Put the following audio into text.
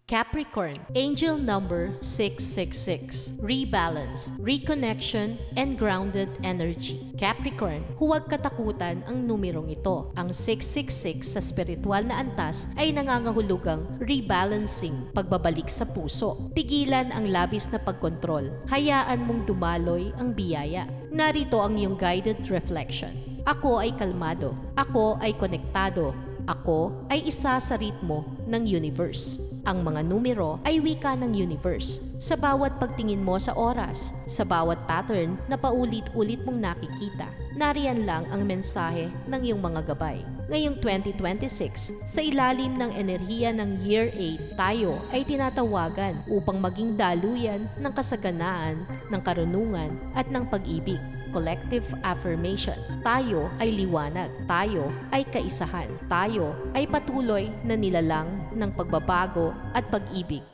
Capricorn, angel number 666, rebalanced, reconnection, and grounded energy. Capricorn, huwag katakutan ang numerong ito. Ang 666 sa spiritual na antas ay nangangahulugang rebalancing, pagbabalik sa puso. Tigilan ang labis na pagkontrol. Hayaan mong dumaloy ang biyaya. Narito ang iyong guided reflection. Ako ay kalmado. Ako ay konektado. Ako ay isa sa ritmo ng universe. Ang mga numero ay wika ng universe. Sa bawat pagtingin mo sa oras, sa bawat pattern na paulit-ulit mong nakikita, nariyan lang ang mensahe ng iyong mga gabay. Ngayong 2026, sa ilalim ng enerhiya ng Year 8, tayo ay tinatawagan upang maging daluyan ng kasaganaan, ng karunungan at ng pag-ibig. Collective affirmation. Tayo ay liwanag. Tayo ay kaisahan. Tayo ay patuloy na nilalang ng pagbabago at pag-ibig.